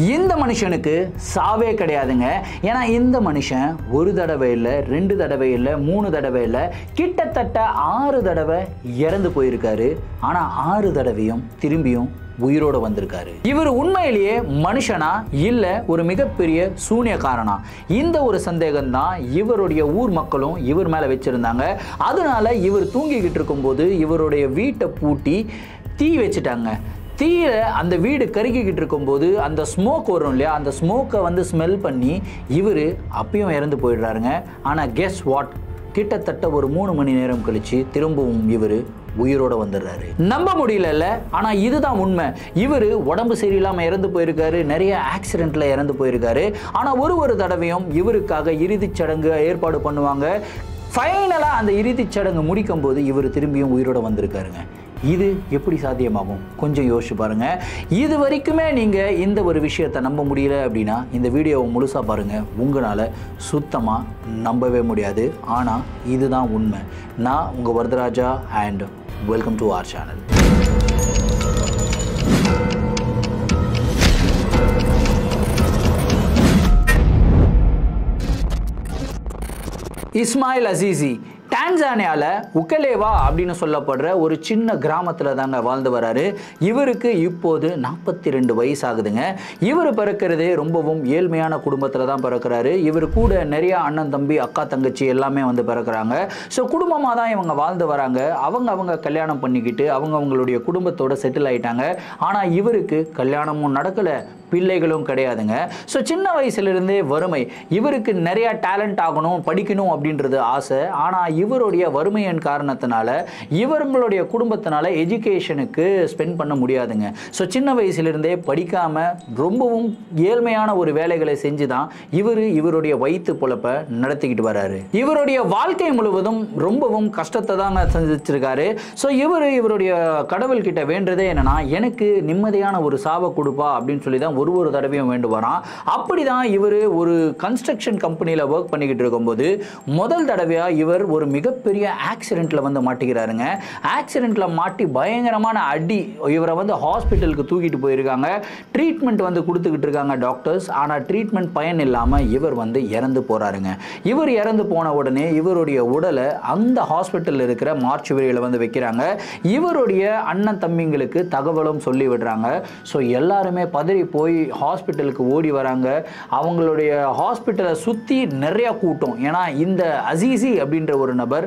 இந்த மனுஷனுக்கு சாவே கிடையாதுங்க. ஏன்னா இந்த மனுஷன் ஒரு தடவை இல்லை, 2 தடவை இல்லை, 3 தடவை இல்லை, கிட்டத்தட்ட 6 தடவை இறந்து போயிருக்காரு. ஆனால் 6 தடவையும் திரும்பியும் உயிரோட வந்திருக்காரு. இவர் உண்மையிலேயே மனுஷனா இல்ல ஒரு மிகப்பெரிய சூனியக்காரனா? இந்த ஒரு சந்தேகம் தான் இவருடைய ஊர் மக்களும் இவர் மேல வச்சிருந்தாங்க. அதனால இவர் தூங்கிக்கிட்டு இருக்கும்போது இவருடைய வீட்டை பூட்டி தீ வச்சுட்டாங்க. தீயில அந்த வீடு கருகிக்கிட்டு இருக்கும்போது அந்த ஸ்மோக் வரும் இல்லையா, அந்த ஸ்மோக்கை வந்து ஸ்மெல் பண்ணி இவர் அப்பயும் இறந்து போயிடுறாருங்க. ஆனால் கெஸ் வாட், கிட்டத்தட்ட ஒரு 3 மணி நேரம் கழிச்சு திரும்பவும் இவர் உயிரோட வந்துடுறாரு. நம்ப முடியல. ஆனா இதுதான் உண்மை. இவர் உடம்பு சரியில்லாம இறந்து போயிருக்காரு, நிறைய ஆக்சிடென்ட்ல இறந்து போயிருக்காரு. ஆனா ஒரு தடவையும் இவருக்காக இறுதிச் சடங்கு ஏற்பாடு பண்ணுவாங்க. ஃபைனலா அந்த இறுதிச் சடங்கு முடிக்கும் போது இவர் திரும்பியும் உயிரோட வந்திருக்காருங்க. இது எப்படி சாத்தியமாகும்? கொஞ்சம் யோசிச்சு பாருங்க. இது வரைக்குமே நீங்க இந்த ஒரு விஷயத்தை நம்ப முடியல அப்படின்னா இந்த வீடியோவை முழுசா பாருங்க. உங்களால சுத்தமா நம்பவே முடியாது. ஆனா இதுதான் உண்மை. நான் உங்க Varadaraja and welcome to our channel. Ismail Azizi டான்சானியால உக்கலேவா அப்படின்னு சொல்லப்படுற ஒரு சின்ன கிராமத்தில் தாங்க வாழ்ந்து வராரு. இவருக்கு இப்போது 42 வயசு ஆகுதுங்க. இவர் பிறக்கிறதே ரொம்பவும் ஏழ்மையான குடும்பத்தில் தான் பிறக்கிறாரு. இவர் கூட நிறைய அண்ணன் தம்பி அக்கா தங்கச்சி எல்லாமே வந்து பிறக்கிறாங்க. ஸோ குடும்பமாக தான் இவங்க வாழ்ந்து வராங்க. அவங்க கல்யாணம் பண்ணிக்கிட்டு அவங்களுடைய குடும்பத்தோட செட்டில் ஆயிட்டாங்க. ஆனால் இவருக்கு கல்யாணமும் நடக்கலை, பிள்ளைகளும் கிடையாதுங்க. ஸோ சின்ன வயசுலேருந்தே வறுமை. இவருக்கு நிறைய டேலண்ட் ஆகணும், படிக்கணும் அப்படின்றது ஆசை. ஆனால் இவருடைய வறுமையின் காரணத்தினால இவங்களுடைய குடும்பத்தினால எஜுகேஷனுக்கு ஸ்பெண்ட் பண்ண முடியாதுங்க. ஸோ சின்ன வயசுலேருந்தே படிக்காமல் ரொம்பவும் ஏழ்மையான ஒரு வேலைகளை செஞ்சு தான் இவருடைய வயிற்று பொழப்பை நடத்திக்கிட்டு வராரு. இவருடைய வாழ்க்கை முழுவதும் ரொம்பவும் கஷ்டத்தை தாங்க சந்திச்சிருக்காரு. ஸோ இவருடைய கடவுள்கிட்ட வேண்டதே என்னன்னா, எனக்கு நிம்மதியான ஒரு சாவை கொடுப்பா அப்படின்னு சொல்லி தான் ஒரு தடவையும் வேண்டுவாராம். அப்படிதான் இவர் ஒரு கன்ஸ்ட்ரக்ஷன் கம்பெனியில் ஒர்க் பண்ணிக்கிட்டு இருக்கும்போது முதல் தடவையாக இவர் ஒரு மிகப்பெரிய ஆக்சிடென்ட்ல வந்து மாட்டிக்கிறாருங்க. ஆக்சிடென்ட்ல மாட்டி பயங்கரமான அடி. இவரை வந்து ஹாஸ்பிட்டலுக்கு தூக்கிட்டு போயிருக்காங்க. ட்ரீட்மெண்ட் வந்து கொடுத்துக்கிட்டு இருக்காங்க டாக்டர்ஸ். ஆனால் ட்ரீட்மெண்ட் பயன் இல்லாமல் இவர் வந்து இறந்து போறாருங்க. இவர் இறந்து போன உடனே இவருடைய உடலை அந்த ஹாஸ்பிட்டலில் இருக்கிற மார்ச்சுவரியில் வந்து வைக்கிறாங்க. இவருடைய அண்ணன் தம்பிங்களுக்கு தகவலும் சொல்லி விடுறாங்க. ஸோ எல்லாருமே பதறி போய் ஹாஸ்பிட்டலுக்கு ஓடி வராங்க. அவங்களுடைய ஹாஸ்பிட்டலை சுற்றி நிறைய கூட்டம். ஏன்னா இந்த அசீசி அப்படின்ற ஒரு நபர்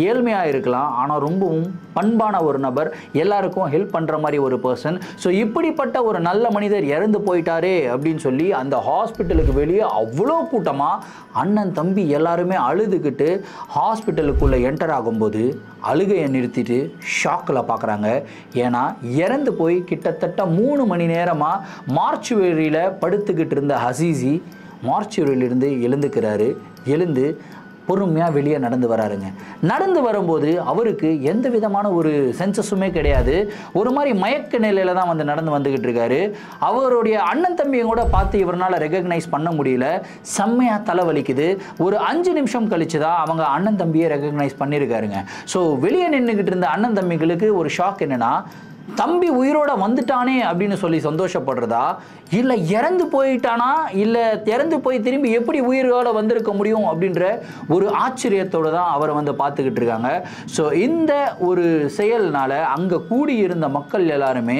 ஏழ்மையாக இருக்கலாம், ஆனால் ரொம்பவும் பண்பான ஒரு நபர், எல்லாருக்கும் ஹெல்ப் பண்ணுற மாதிரி ஒரு பர்சன். ஸோ இப்படிப்பட்ட ஒரு நல்ல மனிதர் இறந்து போயிட்டாரே அப்படின்னு சொல்லி அந்த ஹாஸ்பிட்டலுக்கு வெளியே அவ்வளோ கூட்டமாக அண்ணன் தம்பி எல்லாருமே அழுதுகிட்டு ஹாஸ்பிட்டலுக்குள்ளே என்டர் ஆகும்போது அழுகையை நிறுத்திட்டு ஷாக்கில் பார்க்குறாங்க. ஏன்னா இறந்து போய் கிட்டத்தட்ட 3 மணி நேரமாக மார்ச்சுவரியில் படுத்துக்கிட்டு இருந்த அசீசி மார்ச்சுவரியிலிருந்து எழுந்துக்கிறாரு. எழுந்து பொறுமையாக வெளியே நடந்து வராருங்க. நடந்து வரும்போது அவருக்கு எந்த விதமான ஒரு சென்சஸுமே கிடையாது. ஒரு மாதிரி மயக்க நிலையில தான் வந்து நடந்து வந்துகிட்டு இருக்காரு. அவருடைய அண்ணன் தம்பியும் கூட பார்த்து இவரால் ரெகக்னைஸ் பண்ண முடியல. செம்மையாக தலைவலிக்குது. ஒரு 5 நிமிஷம் கழிச்சு தான் அவங்க அண்ணன் தம்பியை ரெகக்னைஸ் பண்ணியிருக்காருங்க. ஸோ வெளியே நின்றுக்கிட்டு இருந்த அண்ணன் தம்பிகளுக்கு ஒரு ஷாக் என்னன்னா, தம்பி உயிரோட வந்துட்டானே அப்படின்னு சொல்லி சந்தோஷப்படுறதா, இல்லை இறந்து போயிட்டானா, இல்லை இறந்து போய் திரும்பி எப்படி உயிரோட வந்திருக்க முடியும் அப்படின்ற ஒரு ஆச்சரியத்தோடு தான் அவரை வந்து பார்த்துக்கிட்டு இருக்காங்க. ஸோ இந்த ஒரு செயல்னால அங்கே கூடியிருந்த மக்கள் எல்லாருமே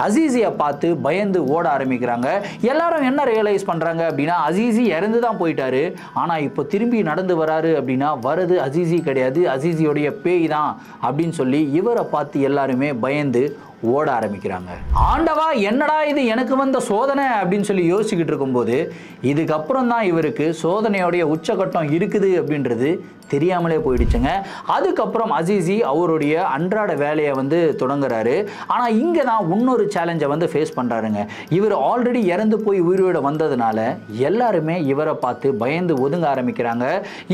அசீசியை பார்த்து பயந்து ஓட ஆரம்பிக்கிறாங்க. எல்லாரும் என்ன ரியலைஸ் பண்ணுறாங்க அப்படின்னா, அசீசி இறந்து தான் போயிட்டாரு, ஆனால் இப்போ திரும்பி நடந்து வராரு அப்படின்னா வரது அசீசி கிடையாது, அசீசியோடைய பேய் தான் அப்படின்னு சொல்லி இவரை பார்த்து எல்லாருமே பயந்து ஓட ஆரம்பிக்கிறாங்க. ஆண்டவா, என்னடா இது எனக்கு வந்த சோதனை அப்படின்னு சொல்லி யோசிச்சுக்கிட்டு இருக்கும்போது இதுக்கப்புறம் தான் இவருக்கு சோதனையோடைய உச்சகட்டம் இருக்குது அப்படின்றது தெரியாமலே போயிடுச்சுங்க. அதுக்கப்புறம் அசீசி அவருடைய அன்றாட வேலையை வந்து தொடங்குறாரு. ஆனால் இங்கே தான் இன்னொரு சேலஞ்சை வந்து ஃபேஸ் பண்ணுறாருங்க. இவர் ஆல்ரெடி இறந்து போய் உயிரோட வந்ததுனால எல்லாருமே இவரை பார்த்து பயந்து ஒதுங்க ஆரம்பிக்கிறாங்க.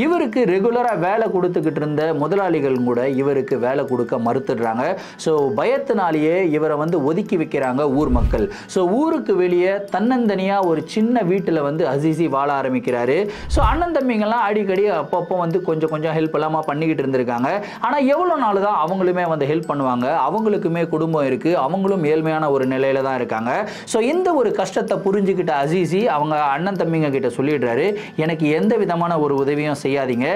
இவருக்கு ரெகுலராக வேலை கொடுத்துக்கிட்டு இருந்த முதலாளிகள் கூட இவருக்கு வேலை கொடுக்க மறுத்துடுறாங்க. ஸோ பயத்தினாலேயே இவரை வந்து ஒதுக்கி வைக்கிறாங்க ஊர் மக்கள். ஸோ ஊருக்கு வெளியே தன்னந்தனியாக ஒரு சின்ன வீட்டில் வந்து அசீசி வாழ ஆரம்பிக்கிறாரு. ஸோ அண்ணன் தம்பிங்கெல்லாம் அடிக்கடி அப்பப்போ வந்து கொஞ்சம் கொஞ்சம் கொஞ்சம் ஹெல்ப் எல்லாமா பண்ணிக்கிட்டு இருந்திருக்காங்க. ஆனால் எவ்வளோ நாள் தான் அவங்களுமே வந்து ஹெல்ப் பண்ணுவாங்க? அவங்களுக்குமே குடும்பம் இருக்குது, அவங்களும் ஏழ்மையான ஒரு நிலையில தான் இருக்காங்க. ஸோ இந்த ஒரு கஷ்டத்தை புரிஞ்சுக்கிட்ட அசீசி அவங்க அண்ணன் தம்பிங்க கிட்ட சொல்லிடுறாரு, எனக்கு எந்த விதமான ஒரு உதவியும் செய்யாதீங்க,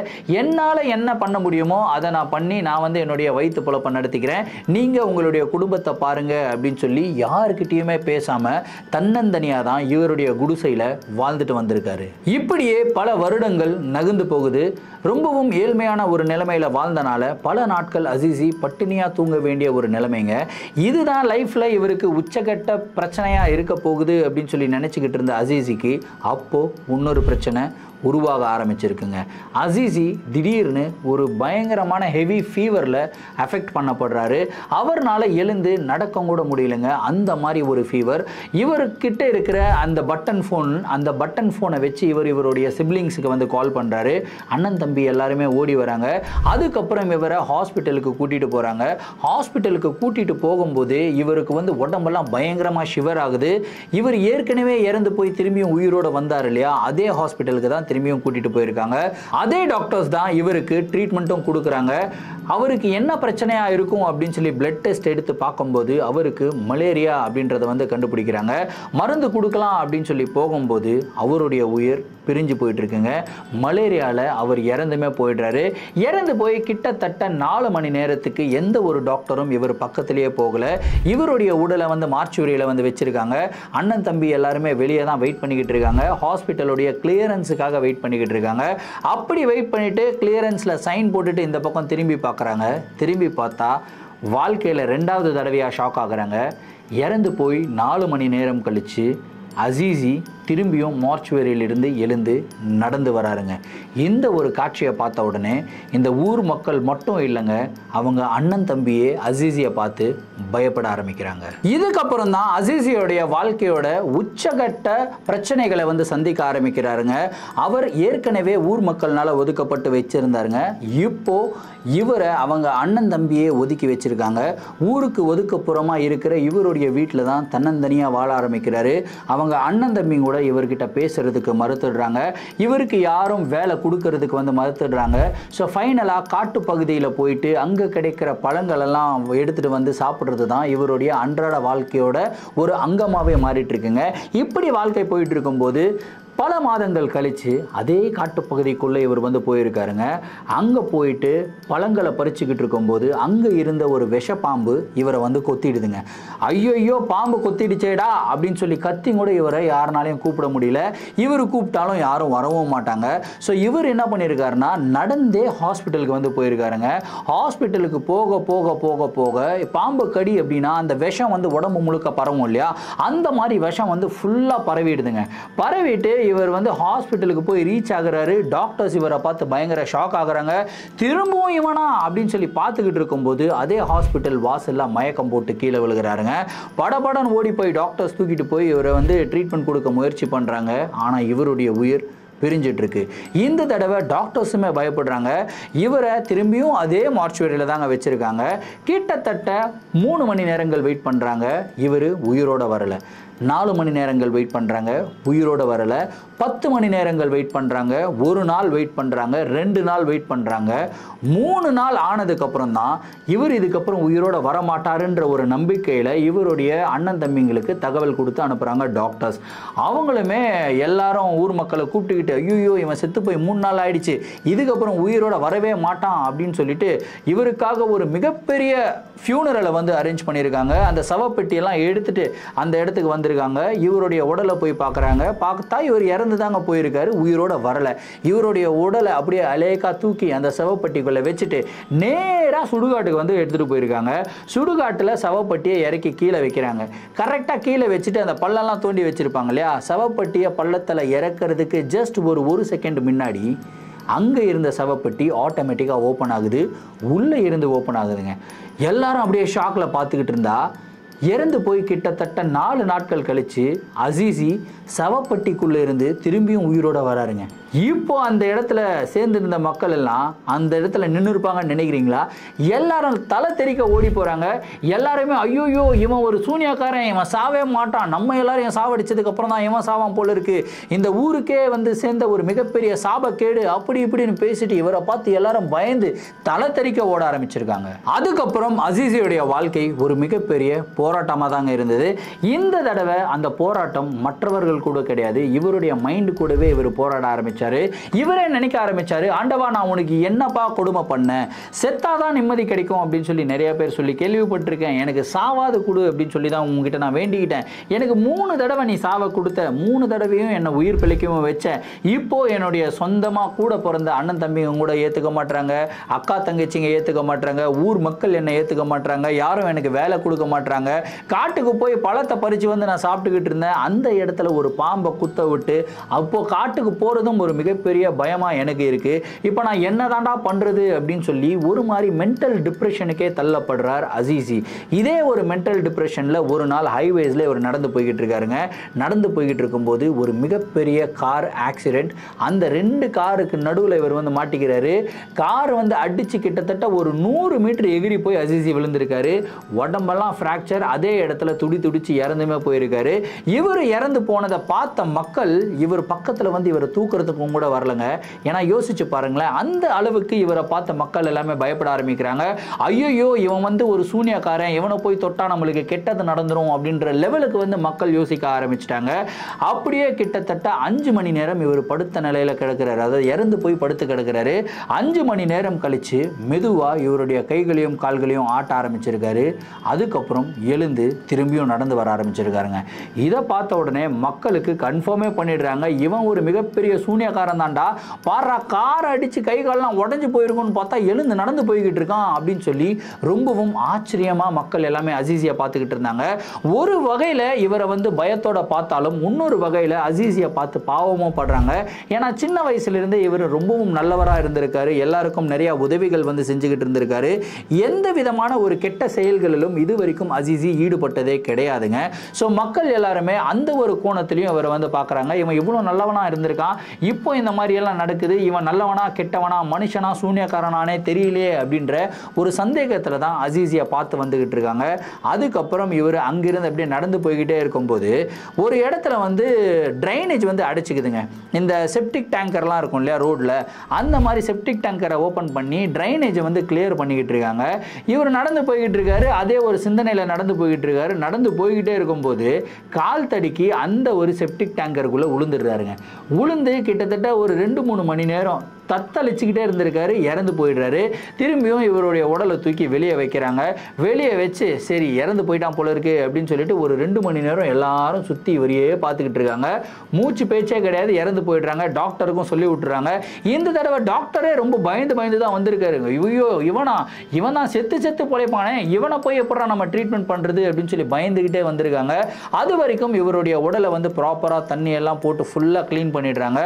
என்னால் என்ன பண்ண முடியுமோ அதை நான் பண்ணி நான் வந்து என்னுடைய வயிற்று பொழப்பை நடத்திக்கிறேன், நீங்கள் உங்களுடைய குடும்பத்தை பாருங்க அப்படின்னு சொல்லி யாருக்கிட்டையுமே பேசாமல் தன்னந்தனியாக தான் இவருடைய குடிசையில் வாழ்ந்துட்டு வந்திருக்காரு. இப்படியே பல வருடங்கள் நகர்ந்து போகுது. ரொம்பவும் ஏழ்மையான ஒரு நிலைமையில வாழ்ந்தனால பல நாட்கள் அசீசி பட்டினியா தூங்க வேண்டிய ஒரு நிலைமைங்க. இதுதான் லைஃப்ல இவருக்கு உச்சகட்ட பிரச்சனையா இருக்க போகுது அப்படின்னு சொல்லி நினைச்சுக்கிட்டு இருந்த அசீசிக்கு அப்போ இன்னொரு பிரச்சனை உருவாக ஆரம்பிச்சிருக்குங்க. அசீசி திடீர்னு ஒரு பயங்கரமான ஹெவி ஃபீவரில் அஃபெக்ட் பண்ணப்படுறாரு. அவர்னால எழுந்து நடக்க கூட முடியலைங்க. அந்த மாதிரி ஒரு ஃபீவர். இவர்கிட்ட இருக்கிற அந்த பட்டன் ஃபோனை வச்சு இவருடைய சிப்ளிங்ஸுக்கு வந்து கால் பண்ணுறாரு. அண்ணன் தம்பி எல்லாருமே ஓடி வராங்க. அதுக்கப்புறம் இவரை ஹாஸ்பிட்டலுக்கு கூட்டிகிட்டு போகிறாங்க. ஹாஸ்பிட்டலுக்கு கூட்டிகிட்டு போகும்போது இவருக்கு வந்து உடம்பெல்லாம் பயங்கரமாக ஷிவர் ஆகுது. இவர் ஏற்கனவே இறந்து போய் திரும்பியும் உயிரோடு வந்தார் இல்லையா, அதே ஹாஸ்பிட்டலுக்கு தான் திரும்பியும் கூட்டிட்டு போயிருக்காங்க. அதே டாக்டர்ஸ் தான் இவருக்கு ட்ரீட்மெண்ட்டும் கொடுக்குறாங்க. அவருக்கு என்ன பிரச்சனையா இருக்கும் அப்படின்னு சொல்லி பிளட் டெஸ்ட் எடுத்து பார்க்கும்போது அவருக்கு மலேரியா அப்படின்றத வந்து கண்டுபிடிக்கிறாங்க. மருந்து கொடுக்கலாம் அப்படின்னு சொல்லி போகும்போது அவருடைய உயிர் பிரிஞ்சு போயிட்டு இருக்குங்க. மலேரியாவில் அவர் இறந்துமே போயிடுறாரு. இறந்து போய் கிட்டத்தட்ட 4 மணி நேரத்துக்கு எந்த ஒரு டாக்டரும் இவர் பக்கத்திலேயே போகல. இவருடைய உடலை வந்து மார்ச்சுவரியில் வந்து வச்சிருக்காங்க. அண்ணன் தம்பி எல்லாருமே வெளியே தான் வெயிட் பண்ணிக்கிட்டு இருக்காங்க. ஹாஸ்பிட்டலுடைய கிளியரன்ஸுக்காக வெயிட் பண்ணிக்கிட்டு இருக்காங்க. அப்படி வெயிட் பண்ணிட்டு கிளியரன்ஸில் சைன் போட்டுட்டு இந்த பக்கம் திரும்பி பார்க்குறாங்க. திரும்பி பார்த்தா வாழ்க்கையில் 2வது தடவையாக ஷாக் ஆகுறாங்க. இறந்து போய் 4 மணி நேரம் கழித்து அசீசி திரும்பியும் மார்ச்சுவரியிலிருந்து எழுந்து நடந்து வராருங்க. இந்த ஒரு காட்சியை பார்த்த உடனே இந்த ஊர் மக்கள் மட்டும் இல்லைங்க, அவங்க அண்ணன் தம்பியே அசீசியை பார்த்து பயப்பட ஆரம்பிக்கிறாங்க. இதுக்கப்புறம் தான் அசீசியோடைய வாழ்க்கையோட உச்சகட்ட பிரச்சனைகளை வந்து சந்திக்க ஆரம்பிக்கிறாருங்க. அவர் ஏற்கனவே ஊர் மக்கள்னால ஒதுக்கப்பட்டு வச்சிருந்தாருங்க. இப்போ இவரை அவங்க அண்ணன் தம்பியே ஒதுக்கி வச்சிருக்காங்க. ஊருக்கு ஒதுக்கப்புறமா இருக்கிற இவருடைய வீட்டில் தான் தன்னந்தனியாக வாழ ஆரம்பிக்கிறாரு. அவங்க அண்ணன் தம்பி கூட இவர்கிட்ட பேசுறதுக்கு மறுத்துடுறாங்க. இவருக்கு யாரும் வேலை கொடுக்கறதுக்கு வந்து மறுத்துடுறாங்க. ஸோ ஃபைனலாக காட்டு பகுதியில் போயிட்டு அங்கே கிடைக்கிற பழங்கள் எல்லாம் எடுத்துகிட்டு வந்து சாப்பிட்றது தான் இவருடைய அன்றாட வாழ்க்கையோட ஒரு அங்கமாகவே மாறிட்டு இருக்குங்க. இப்படி வாழ்க்கை போயிட்டு இருக்கும்போது பல மாதங்கள் கழித்து அதே காட்டுப்பகுதிக்குள்ளே இவர் வந்து போயிருக்காருங்க. அங்கே போயிட்டு பழங்களை பறிச்சுக்கிட்டு இருக்கும்போது அங்கே இருந்த ஒரு விஷப்பாம்பு இவரை வந்து கொத்திடுதுங்க. ஐயோ பாம்பு கொத்திடுச்சேடா அப்படின்னு சொல்லி கத்தி கூட இவரை யாருனாலையும் கூப்பிட முடியல. இவர் கூப்பிட்டாலும் யாரும் வரவும் மாட்டாங்க. ஸோ இவர் என்ன பண்ணியிருக்காருன்னா நடந்தே ஹாஸ்பிட்டலுக்கு வந்து போயிருக்காருங்க. ஹாஸ்பிட்டலுக்கு போக போக போக போக பாம்பு கடி அப்படின்னா அந்த விஷம் வந்து உடம்பு முழுக்க பரவும் இல்லையா, அந்த மாதிரி விஷம் வந்து ஃபுல்லாக பரவிடுதுங்க. பரவிட்டு இவர் வந்து ஹாஸ்பிட்டலுக்கு போய் ரீச் ஆகுறாரு. டாக்டர்ஸ் இவரை பார்த்து பயங்கர ஷாக் ஆகுறாங்க. திரும்பவும் இவனா அப்படின்னு சொல்லி பார்த்துக்கிட்டு இருக்கும்போது அதே ஹாஸ்பிட்டல் வாசல்லாம் மயக்கம் போட்டு கீழே விழுகிறாருங்க. படபடன்னு ஓடி போய் டாக்டர்ஸ் தூக்கிட்டு போய் இவரை வந்து ட்ரீட்மெண்ட் கொடுக்க முயற்சி பண்ணுறாங்க. ஆனால் இவருடைய உயிர் பிரிஞ்சிட்டு இருக்கு. இந்த தடவை டாக்டர்ஸுமே பயப்படுறாங்க. இவரை திரும்பியும் அதே மார்ச்சுவரியில் தாங்க வச்சிருக்காங்க. கிட்டத்தட்ட 3 மணி நேரங்கள் வெயிட் பண்ணுறாங்க. இவர் உயிரோட வரலை. 4 மணி நேரங்கள் வெயிட் பண்ணுறாங்க, உயிரோட வரலை. 10 மணி நேரங்கள் வெயிட் பண்ணுறாங்க, 1 நாள் வெயிட் பண்ணுறாங்க, 2 நாள் வெயிட் பண்ணுறாங்க. 3 நாள் ஆனதுக்கப்புறம் தான் இவர் இதுக்கப்புறம் உயிரோட வரமாட்டாருன்ற ஒரு நம்பிக்கையில் இவருடைய அண்ணன் தம்பிங்களுக்கு தகவல் கொடுத்து அனுப்புகிறாங்க டாக்டர்ஸ். அவங்களுமே எல்லாரும் ஊர் மக்களை கூப்பிட்டுக்கிட்டு ஐயோ இவன் செத்து போய் 3 நாள் ஆயிடுச்சு, இதுக்கப்புறம் உயிரோட வரவே மாட்டான் அப்படின்னு சொல்லிட்டு இவருக்காக ஒரு மிகப்பெரிய ஃபியூனரலை வந்து அரேஞ்ச் பண்ணியிருக்காங்க. அந்த சவப்பெட்டியெல்லாம் எடுத்துட்டு அந்த இடத்துக்கு வந்திருக்காங்க. இவருடைய உடலை போய் பார்க்குறாங்க. பார்த்தா இவர் இறந்து தாங்க போயிருக்காரு, உயிரோட வரலை. இவருடைய உடலை அப்படியே அலேக்கா தூக்கி அந்த சவப்பெட்டிக்குள்ளே வச்சுட்டு நேராக சுடுகாட்டுக்கு வந்து எடுத்துகிட்டு போயிருக்காங்க. சுடுகாட்டில் சவப்பட்டியை இறக்கி கீழே வைக்கிறாங்க. கரெக்டாக கீழே வச்சுட்டு அந்த பள்ளெல்லாம் தோண்டி வச்சுருப்பாங்க இல்லையா, சவப்பட்டியை பள்ளத்தில் இறக்கிறதுக்கு ஜஸ்ட் ஒரு செகண்ட் முன்னாடி அங்கே இருந்த சவப்பெட்டி ஆட்டோமேட்டிக்காக ஓப்பன் ஆகுது. உள்ளே இருந்து ஓப்பன் ஆகுதுங்க. எல்லாரும் அப்படியே ஷாக்கில் பார்த்துக்கிட்டு இருந்தா இறந்து போய் கிட்டத்தட்ட 4 நாட்கள் கழிச்சு அசீசி சவப்பட்டிக்குள்ள இருந்து திரும்பியும் உயிரோட வராருங்க. இப்போ அந்த இடத்துல சேர்ந்திருந்த மக்கள் எல்லாம் அந்த இடத்துல நின்று இருப்பாங்கன்னு நினைக்கிறீங்களா? எல்லாரும் தலை தெறிக்க ஓடி போறாங்க. எல்லாருமே ஐயோயோ இவன் ஒரு சூனியக்காரன், இவன் சாவே மாட்டான், நம்ம எல்லாரும் சாவடிச்சதுக்கு அப்புறம் தான் இவன் சாவான் போல இருக்கு, இந்த ஊருக்கே வந்து சேர்ந்த ஒரு மிகப்பெரிய சாபக்கேடு அப்படி இப்படின்னு பேசிட்டு இவரை பார்த்து எல்லாரும் பயந்து தலை தெறிக்க ஓட ஆரம்பிச்சிருக்காங்க. அதுக்கப்புறம் அசீசியுடைய வாழ்க்கை ஒரு மிகப்பெரிய போராட்டமாக தாங்க இருந்தது. இந்த தடவை அந்த போராட்டம் மற்றவர்கள் கூட கிடையாது, இவருடைய மைண்டு கூடவே இவர் போராட ஆரம்பிச்சாரு. இவரே நினைக்க ஆரம்பிச்சாரு, ஆண்டவா நான் உனக்கு என்னப்பா கொடுமை பண்ண, செத்தாதான் நிம்மதி கிடைக்கும் அப்படின்னு சொல்லி நிறைய பேர் சொல்லி கேள்விப்பட்டிருக்கேன், எனக்கு சாவாது கொடு அப்படின்னு சொல்லி தான் உங்ககிட்ட நான் வேண்டிக்கிட்டேன். எனக்கு 3 தடவை நீ சாவை கொடுத்த, 3 தடவையும் என்னை உயிர் பிழைக்கவும் வச்ச. இப்போ என்னுடைய சொந்தமா கூட பிறந்த அண்ணன் தம்பிங்க கூட ஏத்துக்க மாட்டாங்க, அக்கா தங்கச்சிங்க ஏத்துக்க மாட்டாங்க, ஊர் மக்கள் என்னை ஏத்துக்க மாட்டாங்க, யாரும் எனக்கு வேலை கொடுக்க மாட்டாங்க, காட்டுக்கு போய் பழத்தை பறிச்சு வந்து நான் சாப்பிட்டுக்கிட்டு இருந்தேன், அந்த இடத்துல ஒரு பாம்பை குத்த விட்டு அப்போ காட்டுக்கு போறதும் ஒரு மிகப்பெரிய பயமா எனக்கு இருக்கு, இப்போ நான் என்னதாண்டா பண்றது அப்படின்னு சொல்லி ஒரு மாதிரி மென்டல் டிப்ரெஷனுக்கே தள்ளப்படுறார் அசீசி. இதே ஒரு மென்டல் டிப்ரெஷன்ல ஒரு நாள் ஹைவேஸ்ல இவர் நடந்து போய்கிட்டு இருக்காருங்க. நடந்து போய்கிட்டு இருக்கும்போது ஒரு மிகப்பெரிய கார் ஆக்சிடென்ட், அந்த 2 காருக்கு நடுவில் இவர் வந்து மாட்டிக்கிறாரு. கார் வந்து அடிச்சு கிட்டத்தட்ட ஒரு 100 மீட்டர் எகிரி போய் அசீசி விழுந்திருக்காரு. உடம்பெல்லாம் ஃப்ராக்சர், அதே இடத்துல துடிச்சு இறந்துமே போயிருக்காரு. இவர் இறந்து போனதை பார்த்த மக்கள் இவர் பக்கத்தில் வந்து இவரை தூக்குறதுக்கும் கூட வரலங்க. ஏன்னா யோசிச்சு பாருங்களேன், அந்த அளவுக்கு இவரை பார்த்த மக்கள் எல்லாமே பயப்பட ஆரம்பிக்கிறாங்க. ஐயோ இவன் வந்து ஒரு சூனியக்காரன், இவனை போய் தொட்டா நம்மளுக்கு கெட்டது நடந்துரும் அப்படின்ற லெவலுக்கு வந்து மக்கள் யோசிக்க ஆரம்பிச்சிட்டாங்க. அப்படியே கிட்டத்தட்ட 5 மணி நேரம் இவர் படுத்த நிலையில கிடக்கிறாரு, அதாவது இறந்து போய் படுத்து கிடக்கிறாரு. 5 மணி நேரம் கழிச்சு மெதுவா இவருடைய கைகளையும் கால்களையும் ஆட்ட ஆரம்பிச்சிருக்காரு. அதுக்கப்புறம் எழுந்து திரும்பியும் நடந்து வர ஆரம்பிச்சிருக்காருங்க. இதை பார்த்த உடனே மக்களுக்கு கன்ஃபார்மே பண்ணிடுறாங்க, இவன் ஒரு மிகப்பெரிய சூனியக்காரன் தான்டா, பாரா கார் அடிச்சு கை காலெல்லாம் உடஞ்சு போயிருக்கும்னு பார்த்தா எழுந்து நடந்து போய்கிட்டு இருக்கான் அப்படின்னு சொல்லி ரொம்பவும் ஆச்சரியமா மக்கள் எல்லாமே அசீசியை பார்த்துக்கிட்டு இருந்தாங்க. ஒரு வகையில இவரை வந்து பயத்தோட பார்த்தாலும் இன்னொரு வகையில அசீசியை பார்த்து பாவமும் படுறாங்க. ஏன்னா சின்ன வயசுல இருந்தே இவர் ரொம்பவும் நல்லவரா இருந்திருக்காரு, எல்லாருக்கும் நிறைய உதவிகள் வந்து செஞ்சுக்கிட்டு இருந்திருக்காரு. எந்த விதமான ஒரு கெட்ட செயல்களிலும் இது வரைக்கும் அசீசி ஈடுபட்டதே கிடையாதுங்க. ஸோ மக்கள் எல்லாருமே அந்த ஒரு கோணத்திலையும் இவரை வந்து பார்க்குறாங்க, இவன் இவ்வளோ நல்லவனா இருந்திருக்கான், இப்போ இந்த மாதிரி எல்லாம் நடக்குது, இவன் நல்லவனா கெட்டவனா மனுஷனா சூனியக்காரனானே தெரியலையே அப்படின்ற ஒரு சந்தேகத்தில் தான் அசீசியை பார்த்து வந்துகிட்டு இருக்காங்க. அதுக்கப்புறம் இவர் அங்கிருந்து அப்படியே நடந்து போய்கிட்டே இருக்கும்போது ஒரு இடத்துல வந்து ட்ரைனேஜ் வந்து அடைச்சிக்குதுங்க. இந்த செப்டிக் டேங்கர்லாம் இருக்கும் இல்லையா ரோட்ல, அந்த மாதிரி செப்டிக் டேங்கரை ஓப்பன் பண்ணி ட்ரைனேஜை வந்து கிளியர் பண்ணிக்கிட்டு இருக்காங்க. இவர் நடந்து போய்கிட்டு இருக்காரு, அதே ஒரு சிந்தனையில் நடந்து போய்கிட்டு இருக்காரு. நடந்து போய்கிட்டே இருக்கும்போது கால் தடுக்கி அந்த ஒரு செப்டிக் டேங்கருக்குள்ள விழுந்துடுறாருங்க. விழுந்து கிட்டத்தட்ட ஒரு 2-3 மணி நேரம் தத்தளிச்சுக்கிட்டே இருந்திருக்காரு, இறந்து போயிடுறாரு. திரும்பியும் இவருடைய உடலை தூக்கி வெளியே வைக்கிறாங்க. வெளியே வச்சு சரி இறந்து போயிட்டான் போல இருக்கு அப்படின்னு சொல்லிட்டு ஒரு 2 மணி நேரம் எல்லாரும் சுற்றி இவரையே பார்த்துக்கிட்டு இருக்காங்க. மூச்சு பேச்சே கிடையாது, இறந்து போயிடுறாங்க. டாக்டருக்கும் சொல்லி விட்டுறாங்க. இந்த தடவை டாக்டரே ரொம்ப பயந்து தான் வந்திருக்காருங்க. ஐயோ இவன் தான் செத்து பொழைப்பானே, இவனை போய் எப்படா நம்ம ட்ரீட்மெண்ட் பண்றது அப்படின்னு சொல்லி பயந்துகிட்டே வந்திருக்காங்க. அது வரைக்கும் இவருடைய உடலை வந்து ப்ராப்பரா தண்ணி எல்லாம் போட்டு ஃபுல்லா கிளீன் பண்ணிடுறாங்க.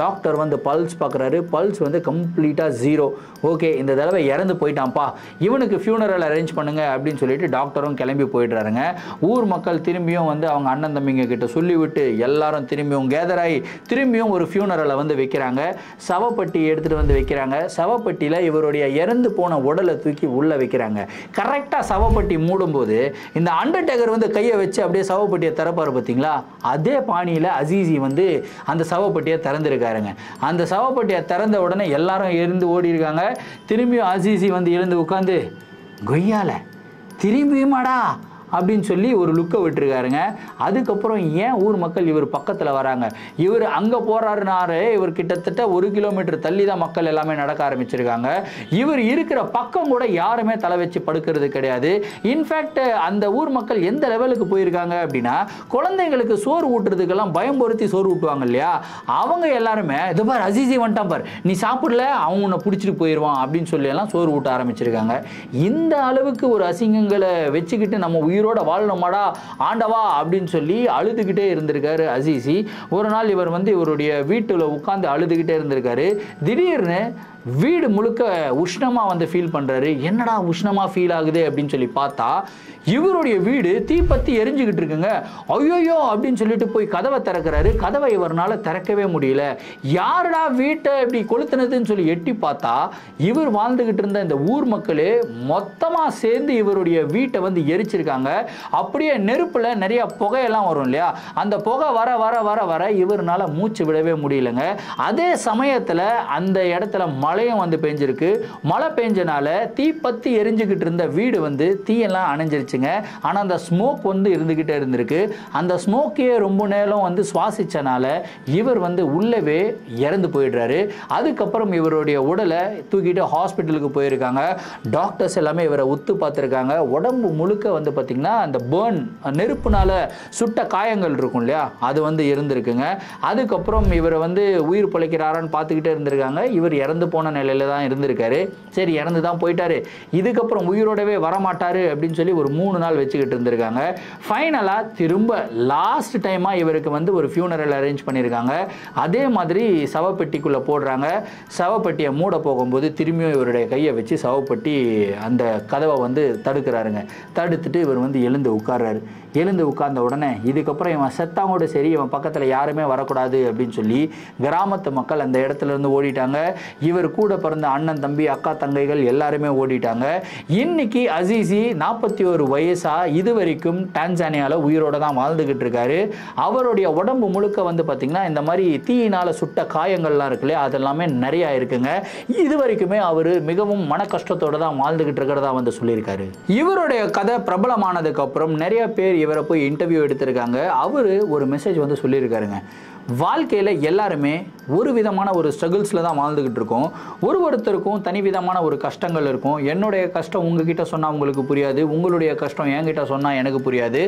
டாக்டர் வந்து பல்ஸ் பார்க்குறாரு, பல்ஸ் வந்து கம்ப்ளீட்டா 0. ஓகே இந்த தடவை இறந்து போயிட்டான்ப்பா, இவனுக்கு ஃபியூனரல் அரேஞ்ச் பண்ணுங்க அப்படின்னு சொல்லிட்டு டாக்டரும் கிளம்பி போயிடுறாருங்க. ஊர் மக்கள் திரும்பியும் வந்து அவங்க அண்ணன் தம்பிங்க கிட்ட சொல்லிவிட்டு எல்லாரும் திரும்பியும் கேதர் ஆகி திரும்பியும் ஒரு ஃபியூனரலை வந்து வைக்கிறாங்க. சவப்பட்டி எடுத்துட்டு வந்து வைக்கிறாங்க. சவப்பட்டியில் இவருடைய இறந்து போன உடலை தூக்கி உள்ள வைக்கிறாங்க. கரெக்டாக சவப்பட்டி மூடும்போது இந்த அண்டர்டேக்கர் வந்து கையை வச்சு அப்படியே சவப்பட்டியை திறப்பாரு பார்த்தீங்களா, அதே பாணியில் அசீசி வந்து அந்த சவப்பட்டியை திறந்துருக்காருங்க. அந்த சவப்பட்டியை திறந்த உடனே எல்லாரும் எழுந்து ஓடி இருக்காங்க. திரும்பியும் அசீசி வந்து எழுந்து உட்காந்து கொய்யால திரும்பியுமாடா அப்படின்னு சொல்லி ஒரு லுக்கை விட்டுருக்காருங்க. அதுக்கப்புறம் ஏன் ஊர் மக்கள் இவர் பக்கத்தில் வராங்க, இவர் அங்கே போறாருனாரு, இவர் கிட்டத்தட்ட 1 கிலோமீட்டர் தள்ளி தான் மக்கள் எல்லாமே நடக்க ஆரம்பிச்சிருக்காங்க. இவர் இருக்கிற பக்கம் கூட யாருமே தலை வச்சு படுக்கிறது கிடையாது. இன்ஃபேக்ட் அந்த ஊர் மக்கள் எந்த லெவலுக்கு போயிருக்காங்க அப்படின்னா, குழந்தைங்களுக்கு சோறு ஊட்டுறதுக்கெல்லாம் பயம்படுத்தி சோறு ஊட்டுவாங்க இல்லையா, அவங்க எல்லாருமே இது பார் அசீசி வந்துட்டான் பார், நீ சாப்பிடல அவன் உன்னை பிடிச்சிட்டு போயிடுவான் அப்படின்னு சொல்லி எல்லாம் சோறு ஊட்ட ஆரம்பிச்சிருக்காங்க. இந்த அளவுக்கு ஒரு அசிங்கங்களை வச்சுக்கிட்டு நம்ம உயிரோட வாழணுமாடா ஆண்டவா அப்படின்னு சொல்லி அழுதுகிட்டே இருந்திருக்காரு அசீசி. ஒரு நாள் இவர் வந்து இவருடைய வீட்டுல உட்கார்ந்து அழுதுகிட்டே இருந்திருக்காரு. திடீர்னு வீடு முழுக்க உஷ்ணமாக வந்து ஃபீல் பண்ணுறாரு. என்னடா உஷ்ணமாக ஃபீல் ஆகுது அப்படின்னு சொல்லி பார்த்தா இவருடைய வீடு தீப்பத்தி எரிஞ்சுக்கிட்டு இருக்குங்க. ஐயோயோ அப்படின்னு சொல்லிட்டு போய் கதவை திறக்கிறாரு. கதவை இவரால் திறக்கவே முடியல. யாருடா வீட்டை இப்படி கொளுத்துனதுன்னு சொல்லி எட்டி பார்த்தா இவர் வாழ்ந்துகிட்டு இருந்த இந்த ஊர் மக்களே மொத்தமாக சேர்ந்து இவருடைய வீட்டை வந்து எரிச்சிருக்காங்க. அப்படியே நெருப்பில் நிறைய புகையெல்லாம் வரும் இல்லையா, அந்த புகை வர வர வர வர இவரால் மூச்சு விடவே முடியலங்க. அதே சமயத்தில் அந்த இடத்துல மழையும் வந்து பெஞ்சிருக்கு. மழை பெஞ்சனால தீப்பத்தி எரிஞ்சுக்கிட்டு இருந்த வீடு வந்து தீயெல்லாம் அணைஞ்சிருச்சு. ஆனா அந்த ஸ்மோக் வந்து இருந்துகிட்டே இருந்திருக்கு. அந்த ஸ்மோக்கையே ரொம்ப நேரம் வந்து சுவாசிச்சனால இவர் வந்து உள்ளவே இறந்து போயிடுறாரு. அதுக்கப்புறம் இவருடைய உடலை தூக்கிட்டு ஹாஸ்பிட்டலுக்கு போயிருக்காங்க. டாக்டர்ஸ் எல்லாமே இவரை உத்து பார்த்துருக்காங்க. உடம்பு முழுக்க வந்து பார்த்தீங்கன்னா அந்த பேர்ன், நெருப்புனால சுட்ட காயங்கள் இருக்கும் இல்லையா, அது வந்து இருந்திருக்குங்க. அதுக்கப்புறம் இவரை வந்து உயிர் பிழைக்கிறாரான்னு பார்த்துக்கிட்டே இருந்திருக்காங்க. இவர் இறந்து போன நிலையில தான் இருந்திருக்காரு. சரி, இறந்து தான் போயிட்டாரு, இதுக்கப்புறம் உயிரோடவே வரமாட்டாரு அப்படின்னு சொல்லி ஒரு 3 நாள் வச்சுக்கிட்டு இருந்திருக்காங்க. ஃபைனலாக திரும்ப லாஸ்ட் டைமாக இவருக்கு வந்து ஒரு ஃபியூனரல் அரேஞ்ச் பண்ணியிருக்காங்க. அதே மாதிரி சவப்பெட்டிக்குள்ளே போடுறாங்க. சவப்பெட்டியை மூட போகும்போது திரும்பியும் இவருடைய கையை வச்சு சவப்பெட்டி அந்த கதவை வந்து தடுக்கிறாருங்க. தடுத்துட்டு இவர் வந்து எழுந்து உட்கார்றாரு. எழுந்து உட்கார்ந்த உடனே இதுக்கப்புறம் இவன் செத்தாங்கோடு சரி, இவன் பக்கத்தில் யாருமே வரக்கூடாது அப்படின்னு சொல்லி கிராமத்து மக்கள் அந்த இடத்துல இருந்து ஓடிட்டாங்க. இவர் கூட பிறந்த அண்ணன், தம்பி, அக்கா, தங்கைகள் எல்லாருமே ஓடிட்டாங்க. இன்னைக்கு அசீசி 41 வயசா இது வரைக்கும் டான்சானியாவில் உயிரோட தான் வாழ்ந்துகிட்டு இருக்காரு. அவருடைய உடம்பு முழுக்க வந்து பார்த்தீங்கன்னா இந்த மாதிரி தீயினால் சுட்ட காயங்கள்லாம் இருக்குல்ல, அதெல்லாமே நிறையா இருக்குங்க. இது வரைக்குமே அவர் மிகவும் மன கஷ்டத்தோடு தான் வாழ்ந்துகிட்டு இருக்கிறதா வந்து சொல்லியிருக்காரு. இவருடைய கதை பிரபலமானதுக்கு அப்புறம் நிறைய பேர் இவரை போய் இன்டர்வியூ எடுத்திருக்காங்க. அவர் ஒரு மெசேஜ் வந்து சொல்லியிருக்காருங்க. வாழ்க்கையில் எல்லாருமே ஒரு விதமான ஒரு ஸ்ட்ரகிள்ஸில் தான் வாழ்ந்துக்கிட்டு இருக்கோம். ஒருத்தருக்கும் தனி விதமான ஒரு கஷ்டங்கள் இருக்கும். என்னுடைய கஷ்டம் உங்ககிட்ட சொன்னால் உங்களுக்கு புரியாது, உங்களுடைய கஷ்டம் என்கிட்ட சொன்னால் எனக்கு புரியாது.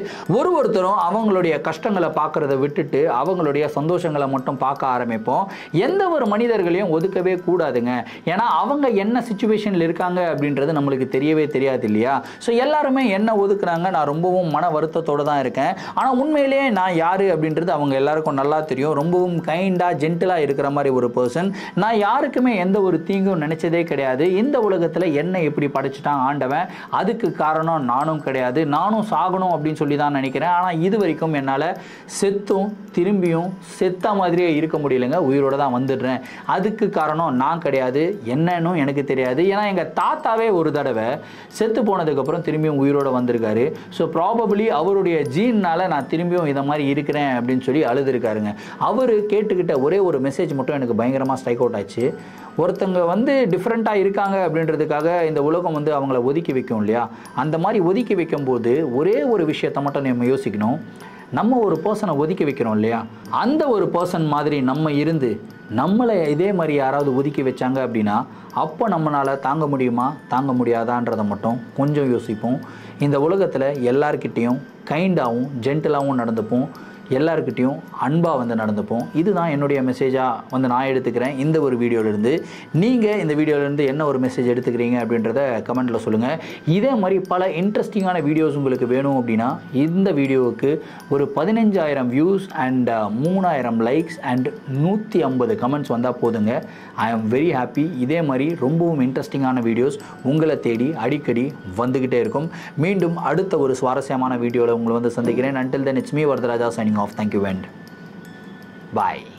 ஒருத்தரும் அவங்களுடைய கஷ்டங்களை பார்க்குறத விட்டுட்டு அவங்களுடைய சந்தோஷங்களை மட்டும் பார்க்க ஆரம்பிப்போம். எந்த ஒரு மனிதர்களையும் ஒதுக்கவே கூடாதுங்க. ஏன்னா அவங்க என்ன சுச்சுவேஷனில் இருக்காங்க அப்படின்றது நம்மளுக்கு தெரியவே தெரியாது இல்லையா. ஸோ எல்லாருமே என்ன ஒதுக்குறாங்க, நான் ரொம்பவும் மன வருத்தத்தோடு தான் இருக்கேன். ஆனால் உண்மையிலேயே நான் யார் அப்படின்றது அவங்க எல்லாருக்கும் நல்லா தெரியும். ரொம்பவும் கைண்டாக ஜென்டிலாக இருக்கிற மாதிரி ஒரு பர்சன். நான் யாருக்குமே எந்த ஒரு தீங்கும் நினைச்சதே கிடையாது. இந்த உலகத்தில் என்ன எப்படி படைச்சிட்டான் ஆண்டவன், அதுக்கு காரணம் நானும் கிடையாது. நானும் சாகணும் அப்படின்னு சொல்லி தான் நினைக்கிறேன். ஆனால் இது வரைக்கும் என்னால் செத்தும் திரும்பியும் செத்த மாதிரியே இருக்க முடியலைங்க. உயிரோட தான் வந்துடுறேன். அதுக்கு காரணம் நான் கிடையாது, என்னன்னு எனக்கு தெரியாது. ஏன்னா எங்கள் தாத்தாவே ஒரு தடவை செத்து போனதுக்கப்புறம் திரும்பியும் உயிரோட வந்திருக்காரு. ஸோ ப்ராபபிளி அவருடைய ஜீன்னால் நான் திரும்பியும் இதை மாதிரி இருக்கிறேன் அப்படின்னு சொல்லி அழுதுருக்காருங்க. அவர் கேட்டுக்கிட்ட ஒரே ஒரு மெசேஜ் மட்டும் எனக்கு பயங்கரமாக ஸ்ட்ரைக் அவுட் ஆச்சு. ஒருத்தங்க வந்து டிஃப்ரெண்ட்டாக இருக்காங்க அப்படின்றதுக்காக இந்த உலகம் வந்து அவங்கள ஒதுக்கி வைக்கும் இல்லையா, அந்த மாதிரி ஒதுக்கி வைக்கும்போது ஒரே ஒரு விஷயத்தை மட்டும் நம்ம யோசிக்கணும். நம்ம ஒரு பர்சனை ஒதுக்கி வைக்கிறோம் இல்லையா, அந்த ஒரு பர்சன் மாதிரி நம்ம இருந்து நம்மளை இதே மாதிரி யாராவது ஒதுக்கி வச்சாங்க அப்படின்னா அப்போ நம்மளால் தாங்க முடியுமா தாங்க முடியாதான்றதை மட்டும் கொஞ்சம் யோசிப்போம். இந்த உலகத்தில் எல்லார்கிட்டேயும் கைண்டாகவும் ஜென்டிலாகவும் நடந்துப்போம். எல்லாருக்கிட்டையும் அன்பாக வந்து நடந்துப்போம். இதுதான் என்னுடைய மெசேஜாக வந்து நான் எடுத்துக்கிறேன் இந்த ஒரு வீடியோவிலேருந்து. நீங்கள் இந்த வீடியோவிலேருந்து என்ன ஒரு மெசேஜ் எடுத்துக்கிறீங்க அப்படின்றத கமெண்ட்டில் சொல்லுங்கள். இதே மாதிரி பல இன்ட்ரெஸ்டிங்கான வீடியோஸ் உங்களுக்கு வேணும் அப்படின்னா இந்த வீடியோவுக்கு ஒரு 15,000 views and 3,000 likes and 150 comments வந்தால் போதுங்க. ஐ ஆம் வெரி ஹாப்பி. இதே மாதிரி ரொம்பவும் இன்ட்ரெஸ்டிங்கான வீடியோஸ் உங்களை தேடி அடிக்கடி வந்துக்கிட்டே இருக்கும். மீண்டும் அடுத்த ஒரு சுவாரஸ்யமான வீடியோவில் உங்களை வந்து சந்திக்கிறேன். Until then, it's me, Vardaraja, signing off. Thank you and bye.